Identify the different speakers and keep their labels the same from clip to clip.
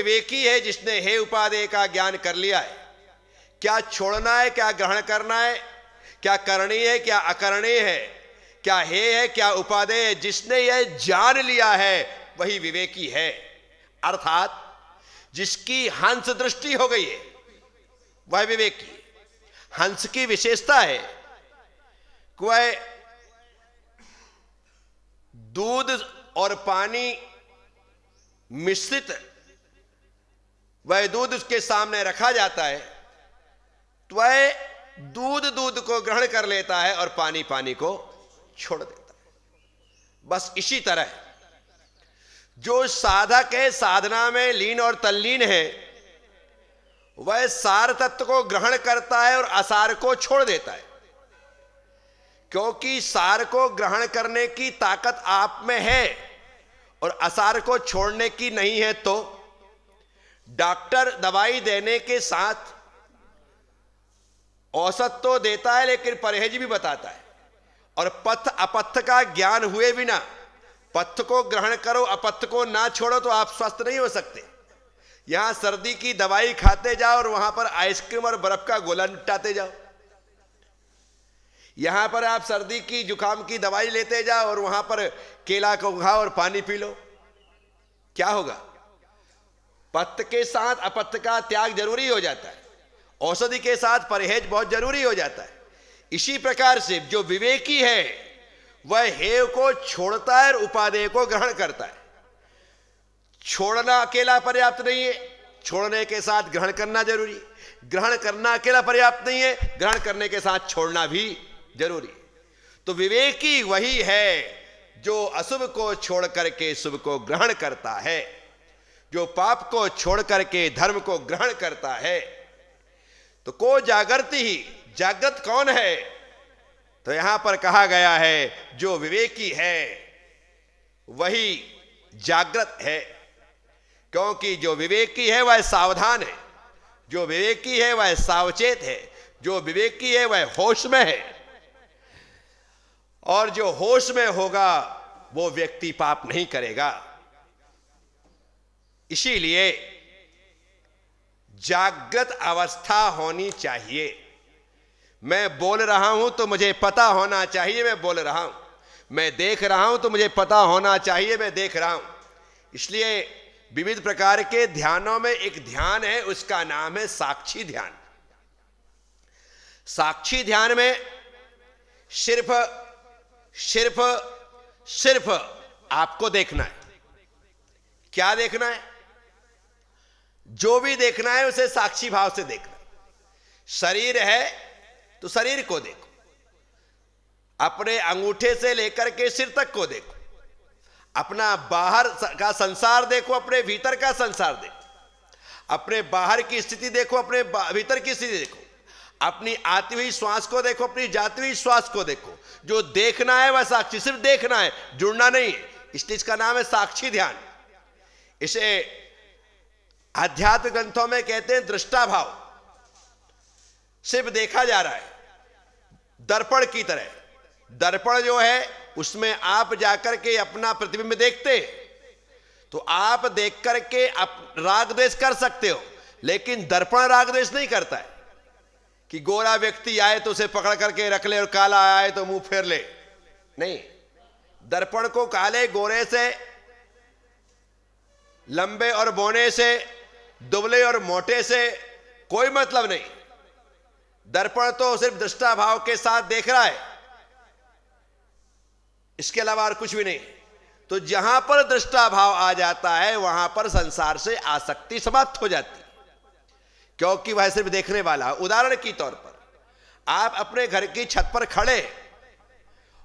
Speaker 1: विवेकी है जिसने हे उपादेय का ज्ञान कर लिया है, क्या छोड़ना है क्या ग्रहण करना है, क्या करणीय है क्या अकरणीय है, क्या हे है क्या उपादेय है, जिसने यह जान लिया है वही विवेकी है। अर्थात जिसकी हंस दृष्टि हो गई है वह विवेकी। हंस की विशेषता है कि वह दूध और पानी मिश्रित, वह दूध उसके सामने रखा जाता है तो वह दूध को ग्रहण कर लेता है और पानी को छोड़ देता है। बस इसी तरह जो साधक है, साधना में लीन और तल्लीन है, वह सार तत्व को ग्रहण करता है और असार को छोड़ देता है। क्योंकि सार को ग्रहण करने की ताकत आप में है और असार को छोड़ने की नहीं है। तो डॉक्टर दवाई देने के साथ औसत तो देता है लेकिन परहेज भी बताता है, और पथ्य अपथ्य का ज्ञान हुए बिना पथ्य को ग्रहण करो अपथ्य को ना छोड़ो तो आप स्वस्थ नहीं हो सकते। यहां सर्दी की दवाई खाते जाओ और वहां पर आइसक्रीम और बर्फ का गोला निपटाते जाओ। यहां पर आप सर्दी की जुकाम की दवाई लेते जाओ और वहां पर केला को खाओ और पानी पी लो, क्या होगा? पथ्य के साथ अपथ्य का त्याग जरूरी हो जाता है, औषधि के साथ परहेज बहुत जरूरी हो जाता है। इसी प्रकार से जो विवेकी है वह हेय को छोड़ता है और उपादेय को ग्रहण करता है। छोड़ना अकेला पर्याप्त नहीं है, छोड़ने के साथ ग्रहण करना जरूरी। ग्रहण करना अकेला पर्याप्त नहीं है, ग्रहण करने के साथ छोड़ना भी जरूरी। तो विवेकी वही है जो अशुभ को छोड़ करके शुभ को ग्रहण करता है, जो पाप को छोड़ करके धर्म को ग्रहण करता है। तो को जागृति ही, जागृत कौन है? तो यहां पर कहा गया है जो विवेकी है वही जागृत है। क्योंकि जो विवेकी है वह सावधान है, जो विवेकी है वह सावचेत है, जो विवेकी है वह होश में है, और जो होश में होगा वो व्यक्ति पाप नहीं करेगा। इसीलिए जागृत अवस्था होनी चाहिए। मैं बोल रहा हूं तो मुझे पता होना चाहिए मैं बोल रहा हूं, मैं देख रहा हूं तो मुझे पता होना चाहिए मैं देख रहा हूं। इसलिए विविध प्रकार के ध्यानों में एक ध्यान है, उसका नाम है साक्षी ध्यान। साक्षी ध्यान में सिर्फ सिर्फ सिर्फ आपको देखना है। क्या देखना है? जो भी देखना है उसे साक्षी भाव से देखना है। शरीर है तो शरीर को देखो, अपने अंगूठे से लेकर के सिर तक को देखो, अपना बाहर का संसार देखो, अपने भीतर का संसार देखो, अपने बाहर की स्थिति देखो, अपने भीतर की स्थिति देखो, अपनी आती हुई श्वास को देखो, अपनी जाती हुई श्वास को देखो। जो देखना है वह साक्षी, सिर्फ देखना है, जुड़ना नहीं है। इसलिए इसका नाम है साक्षी ध्यान। इसे आध्यात्मिक ग्रंथों में कहते हैं दृष्टा भाव। सिर्फ देखा जा रहा है दर्पण की तरह। दर्पण जो है उसमें आप जाकर के अपना प्रतिबिंब देखते, तो आप देख करके आप राग द्वेष कर सकते हो, लेकिन दर्पण राग द्वेष नहीं करता है कि गोरा व्यक्ति आए तो उसे पकड़ करके रख ले और काला आए तो मुंह फेर ले। नहीं, दर्पण को काले गोरे से, लंबे और बौने से, दुबले और मोटे से कोई मतलब नहीं। दर्पण तो सिर्फ दृष्टा भाव के साथ देख रहा है, इसके अलावा और कुछ भी नहीं। तो जहां पर दृष्टा भाव आ जाता है वहां पर संसार से आसक्ति समाप्त हो जाती है, क्योंकि वह सिर्फ देखने वाला। उदाहरण के तौर पर आप अपने घर की छत पर खड़े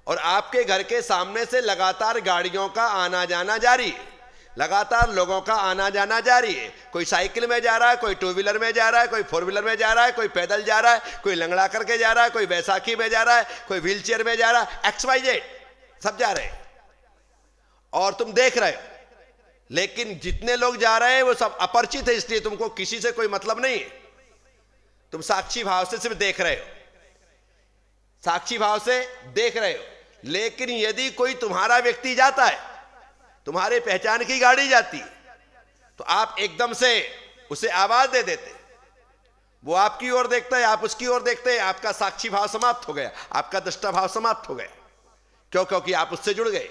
Speaker 1: और आपके घर के सामने से लगातार गाड़ियों का आना जाना जारी है, लगातार लोगों का आना जाना जारी है। कोई साइकिल में जा रहा है, कोई टू व्हीलर में जा रहा है, कोई फोर व्हीलर में जा रहा है, कोई पैदल जा रहा है, कोई लंगड़ा करके जा रहा है, कोई बैसाखी में जा रहा है, कोई व्हील चेयर में जा रहा है, XYZ सब जा रहे हैं और तुम देख रहे हो। लेकिन जितने लोग जा रहे हैं वो सब अपरिचित है, इसलिए तुमको किसी से कोई मतलब नहीं है। तुम साक्षी भाव से सिर्फ देख रहे हो, साक्षी भाव से देख रहे हो। लेकिन यदि कोई तुम्हारा व्यक्ति जाता है, तुम्हारे पहचान की गाड़ी जाती है, तो आप एकदम से उसे आवाज दे देते, वो आपकी ओर देखता है, आप उसकी ओर देखते हैं, आपका साक्षी भाव समाप्त हो गया, आपका दृष्टा भाव समाप्त हो गया। क्यों? क्योंकि आप उससे जुड़ गए।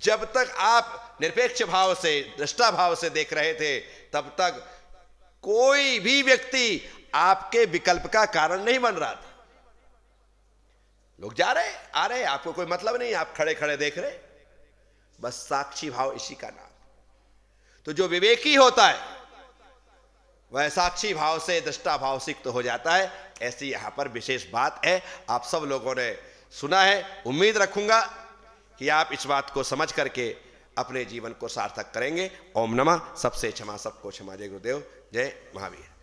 Speaker 1: जब तक आप निरपेक्ष भाव से, दृष्टा भाव से देख रहे थे, तब तक कोई भी व्यक्ति आपके विकल्प का कारण नहीं बन रहा था। लोग जा रहे आ रहे, आपको कोई मतलब नहीं, आप खड़े खड़े देख रहे, बस साक्षी भाव इसी का नाम। तो जो विवेकी होता है वह साक्षी भाव से दृष्टा भाव सिक्त हो जाता है। ऐसी यहां पर विशेष बात है, आप सब लोगों ने सुना है। उम्मीद रखूंगा कि आप इस बात को समझ करके अपने जीवन को सार्थक करेंगे। ओम नमः। सबसे क्षमा, सबको क्षमा। जय गुरुदेव, जय महावीर।